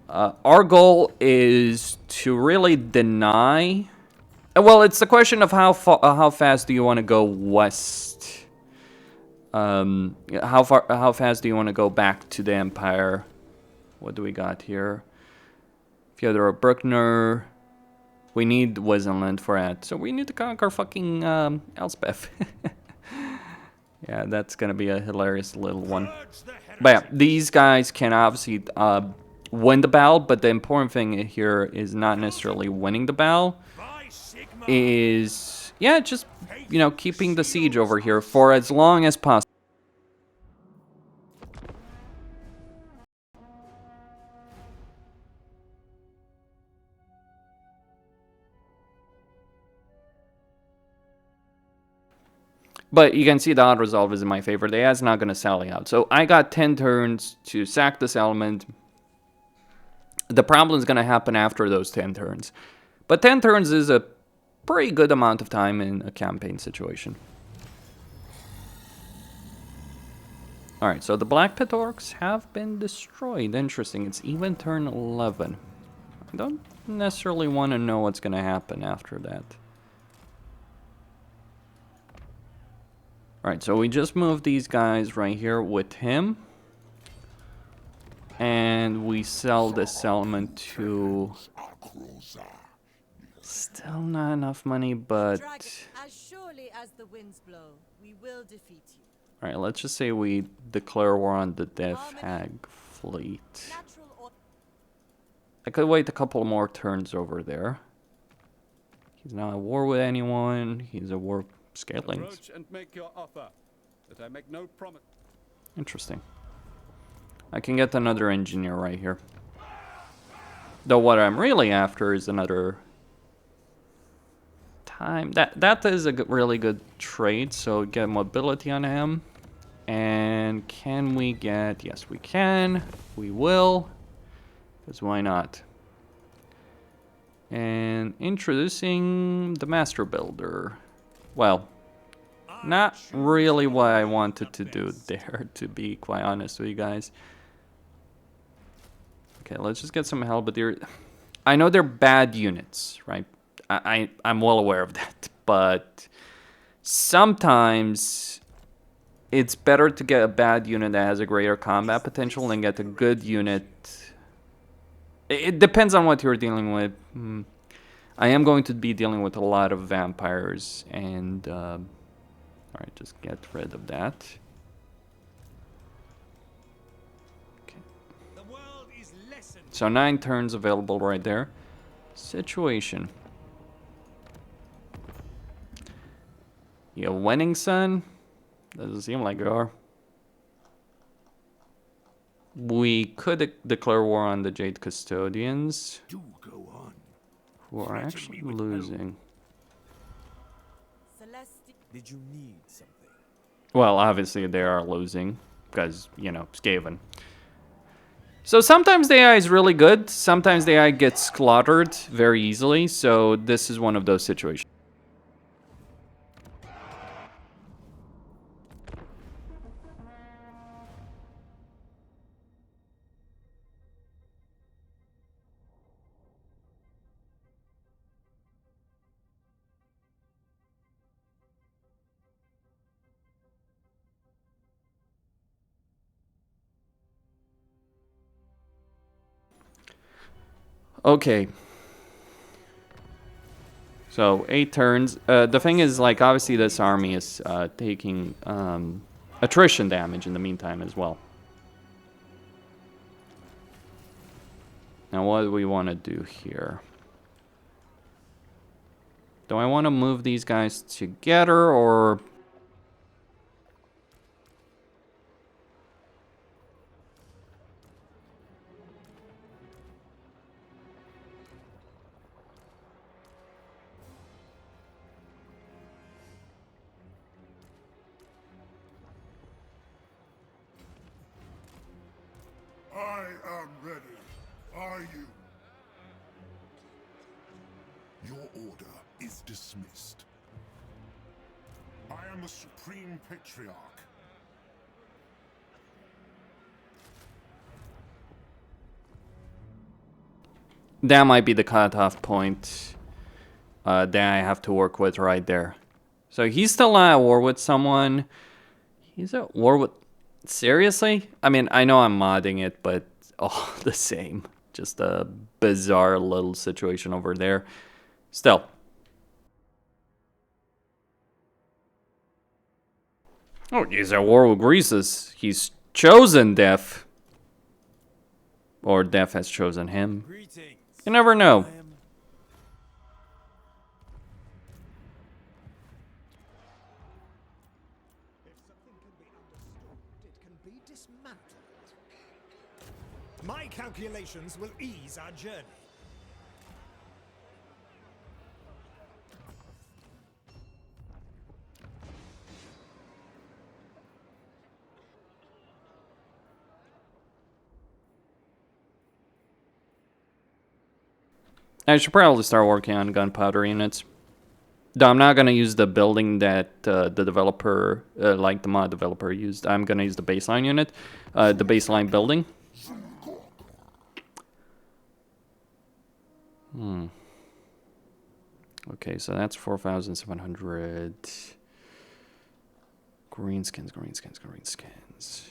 Our goal is to really deny... Well, it's the question of how fast do you want to go west? How fast do you want to go back to the Empire? What do we got here? Fyodor Bruckner. We need Wizenland for that. So we need to conquer fucking Elspeth. Yeah, that's gonna be a hilarious little one. But yeah, these guys can obviously win the battle, but the important thing here is not necessarily winning the battle. Is, yeah, just, you know, keeping the siege over here for as long as possible. But you can see the odd resolve is in my favor. The AI's not going to sally out. So I got 10 turns to sack this element. The problem is going to happen after those 10 turns. But 10 turns is a pretty good amount of time in a campaign situation. Alright, so the Black Pit Orcs have been destroyed. Interesting. It's even turn 11. I don't necessarily want to know what's going to happen after that. Alright, so we just moved these guys right here with him. And we sell this element to... Still not enough money, but... As surely as the winds blow, we will defeat you. Alright, let's just say we declare war on the Death Hag fleet. I could wait a couple more turns over there. He's not at war with anyone. He's at war scaling. Approach and make your offer, but I make no promise. Interesting. I can get another engineer right here. Though what I'm really after is another time. That is a really good trade, so get mobility on him. And can we get... Yes, we can. We will. Because why not? And introducing the Master Builder. Well, not really what I wanted to do there, to be quite honest with you guys. Okay, let's just get some help. But I know they're bad units, right? I'm well aware of that. But sometimes it's better to get a bad unit that has a greater combat potential than get a good unit. It depends on what you're dealing with. I am going to be dealing with a lot of vampires, and alright, just get rid of that. Okay. So 9 turns available right there. Situation. You winning, son? Doesn't seem like you are. We could declare war on the Jade Custodians. Do go on. Who are actually losing. Did you need something? Well, obviously they are losing. Because, you know, Skaven. So sometimes the AI is really good. Sometimes the AI gets slaughtered very easily. So this is one of those situations. Okay. So 8 turns. The thing is, like, obviously this army is taking attrition damage in the meantime as well. Now what do we want to do here? Do I want to move these guys together, or... I am ready. Are you? Your order is dismissed. I am the Supreme Patriarch. That might be the cutoff point that I have to work with right there. So he's still at war with someone. He's at war with... Seriously? I mean, I know I'm modding it, but all the same. Just a bizarre little situation over there. Still. Oh, he's at war with Greases. He's chosen death. Or death has chosen him. Greetings. You never know. If something can be understood, it can be dismantled. My calculations will ease our journey. I should probably start working on gunpowder units. Though I'm not going to use the building that the developer, like the mod developer used. I'm going to use the baseline unit, the baseline building. Okay, so that's 4,700. Greenskins, greenskins, greenskins.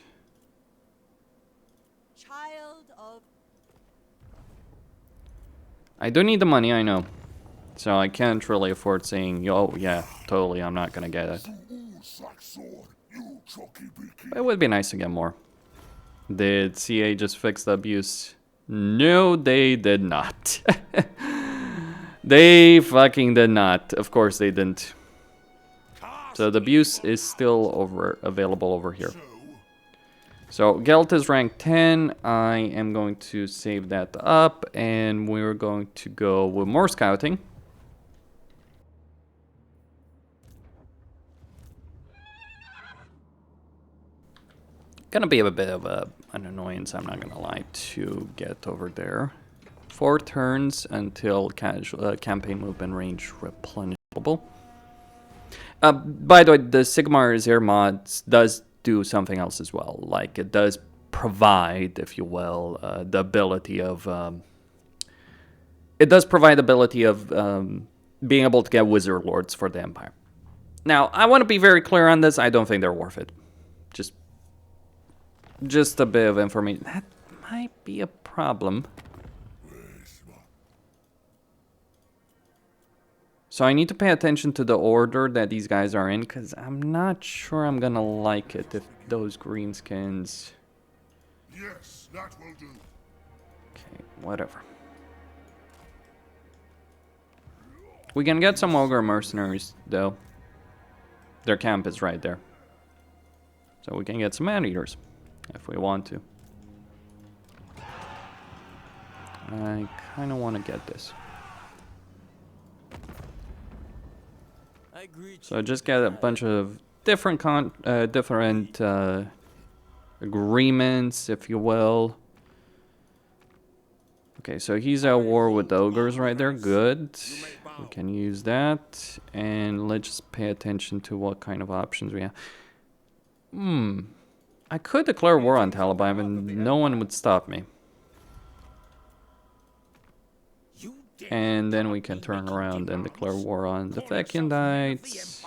Child of... I do need the money, I know. So I can't really afford saying, oh yeah, totally, I'm not gonna get it. But it would be nice to get more. Did CA just fix the abuse? No, they did not. They fucking did not. Of course they didn't. So the abuse is still available over here. So Gelt is rank 10. I am going to save that up, and we're going to go with more scouting. Gonna be a bit of an annoyance, I'm not gonna lie, to get over there. 4 turns until campaign movement range replenishable. By the way, the Sigmar's air mods does do something else as well. Like, it does provide, if you will, the ability of... it does provide the ability of being able to get Wizard Lords for the Empire. Now, I want to be very clear on this. I don't think they're worth it. Just a bit of information. That might be a problem. So I need to pay attention to the order that these guys are in, because I'm not sure I'm gonna like it if those greenskins... Yes, that will do. Okay, whatever. We can get some ogre mercenaries, though. Their camp is right there. So we can get some man-eaters, if we want to. I kind of want to get this. So just get a bunch of different agreements, if you will. Okay, so he's at war with the ogres right there. Good. We can use that. And let's just pay attention to what kind of options we have. I could declare war on Taliban and no one would stop me. And then we can turn around and declare war on the Fekundites.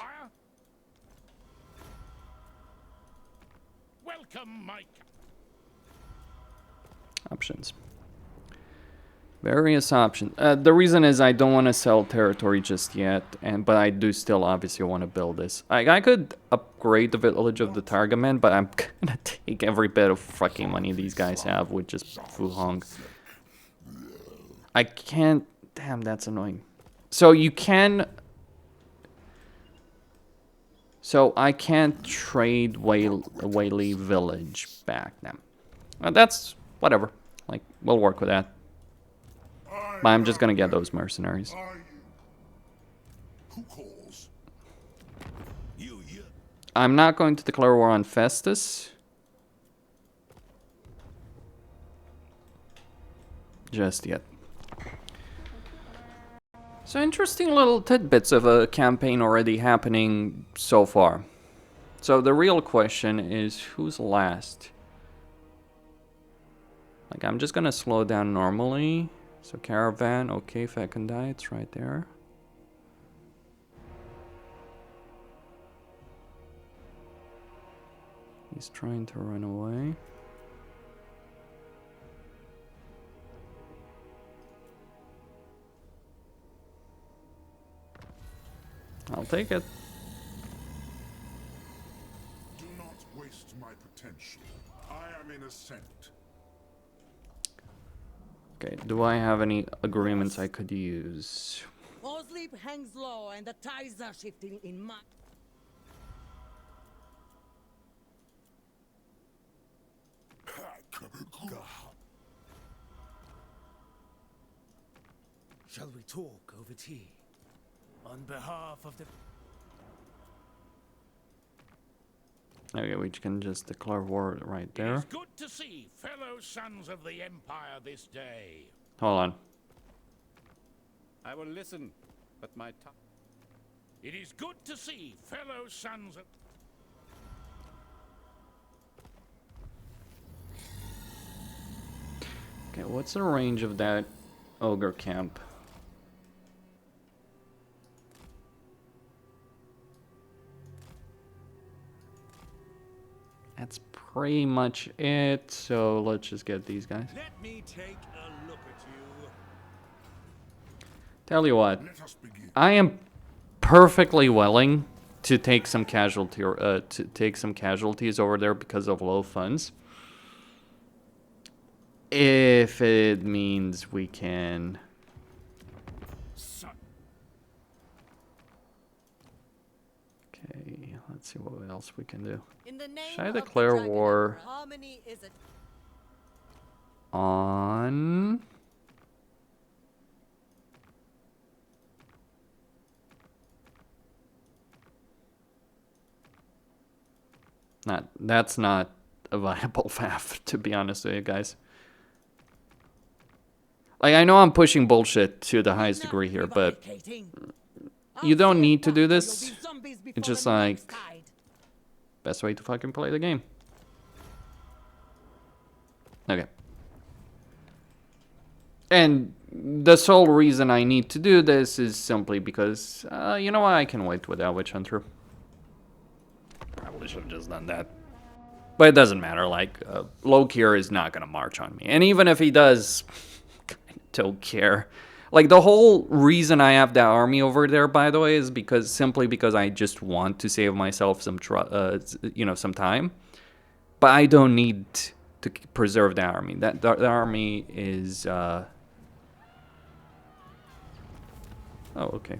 Welcome, Mike. Options. Various options. The reason is I don't want to sell territory just yet, but I do still obviously want to build this. I could upgrade the village of the Targaman, but I'm gonna take every bit of fucking money these guys have with just Fuhong. I can't... Damn, that's annoying. So you can... So I can't trade Whaley Village back now. That's... whatever. Like, we'll work with that. But I'm just gonna get those mercenaries. Who calls? I'm not going to declare war on Festus. just yet. So interesting little tidbits of a campaign already happening so far. So the real question is, who's last? Like, I'm just gonna slow down normally. So caravan, okay, Fecundai, it's right there. He's trying to run away. I'll take it. Do not waste my potential. I am in ascent. Okay, do I have any agreements I could use? Sleep hangs low and the tides are shifting in my... Shall we talk over tea? On behalf of the... Okay, we can just declare war right there. It's good to see fellow sons of the Empire this day. Hold on. I will listen, but my tongue... It is good to see fellow sons of... Okay, what's the range of that ogre camp? That's pretty much it, so let's just get these guys. Let me take a look at you. Tell you what, Let us begin. I am perfectly willing to take some casualties over there because of low funds. If it means we can... Okay, let's see what else we can do. In the name Should I of the declare Dragon war Emperor, harmony is a... on... That's not a viable path, to be honest with you guys. Like, I know I'm pushing bullshit to the highest degree here, but you don't need to do this. It's just like, best way to fucking play the game. Okay. And the sole reason I need to do this is simply because, you know what, I can wait without Witch Hunter. Probably should have just done that. But it doesn't matter, like, Lokir is not gonna march on me. And even if he does, I don't care. Like, the whole reason I have that army over there, by the way, is simply because I just want to save myself some time. But I don't need to preserve the army. The army is, Oh, okay.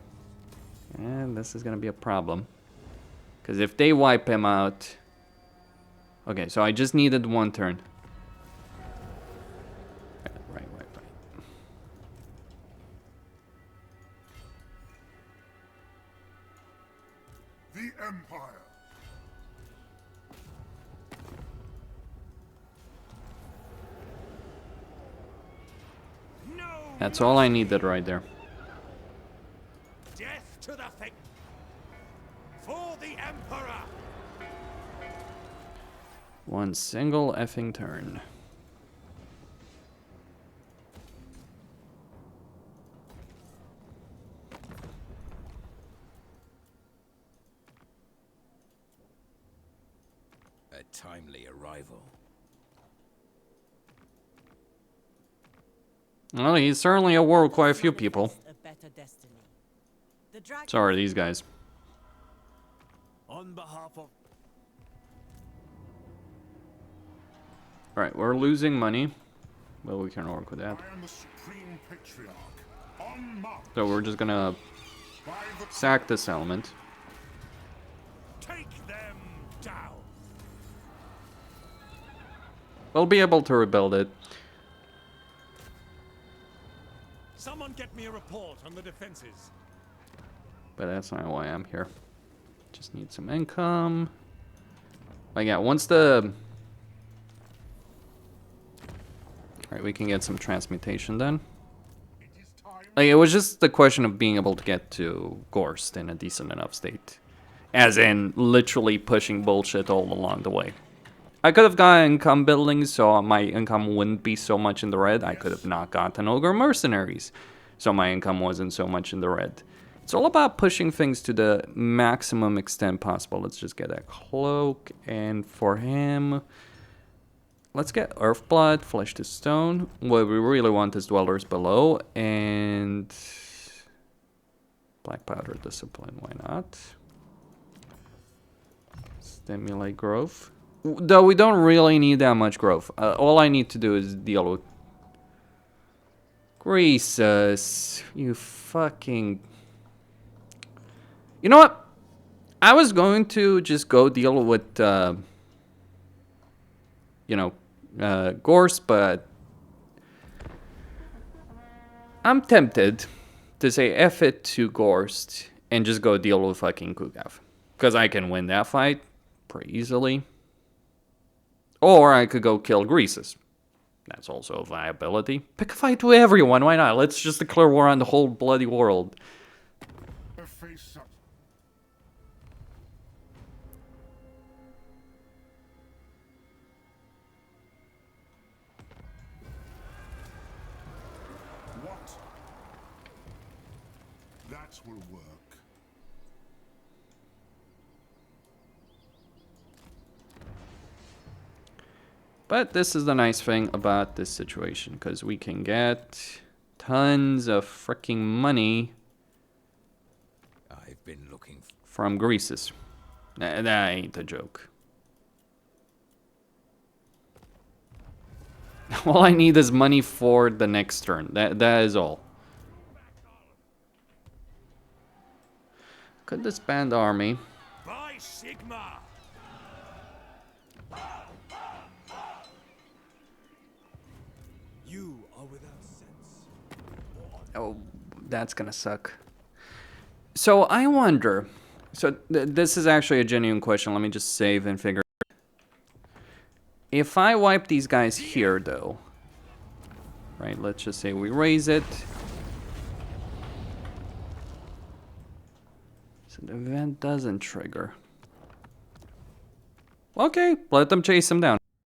And this is gonna be a problem. Because if they wipe him out... Okay, so I just needed one turn. Right. The Empire. No. That's all I needed right there. Death to the thing. For the Emperor. One single effing turn. A timely arrival. Well, he's certainly at war with quite a few people. A better destiny. The dragon... So are these guys. On behalf of... Alright, we're losing money. But we can work with that. I am the Supreme Patriarch. On march. So we're just gonna By the sack this element. Take them down. We'll be able to rebuild it. Someone get me a report on the defenses. But that's not why I'm here. Just need some income. Like, yeah, once the... Alright, we can get some transmutation then. Like, it was just the question of being able to get to Gorst in a decent enough state. As in, literally pushing bullshit all along the way. I could have gotten income buildings, so my income wouldn't be so much in the red. I could have not gotten Ogre Mercenaries, so my income wasn't so much in the red. It's all about pushing things to the maximum extent possible. Let's just get a cloak, and for him, let's get Earthblood, Flesh to Stone. What we really want is Dwellers Below, and Black Powder Discipline, why not? Stimulate growth. Though we don't really need that much growth. All I need to do is deal with Greasus. You fucking... You know what? I was going to just go deal with, you know, Gorst, but I'm tempted to say F it to Gorst and just go deal with fucking Kugav. Because I can win that fight pretty easily. Or I could go kill Greasus. That's also a viability. Pick a fight with everyone, why not? Let's just declare war on the whole bloody world. Face up. What? That will work. But this is the nice thing about this situation, because we can get tons of freaking money I've been looking from Greasus. That ain't a joke. All I need is money for the next turn. That is all. Could disband army. By Sigmar! You are without sense. Oh, that's gonna suck. So I wonder. So this is actually a genuine question. Let me just save and figure. If I wipe these guys here, though, right? Let's just say we raise it. So the event doesn't trigger. Okay, let them chase him down.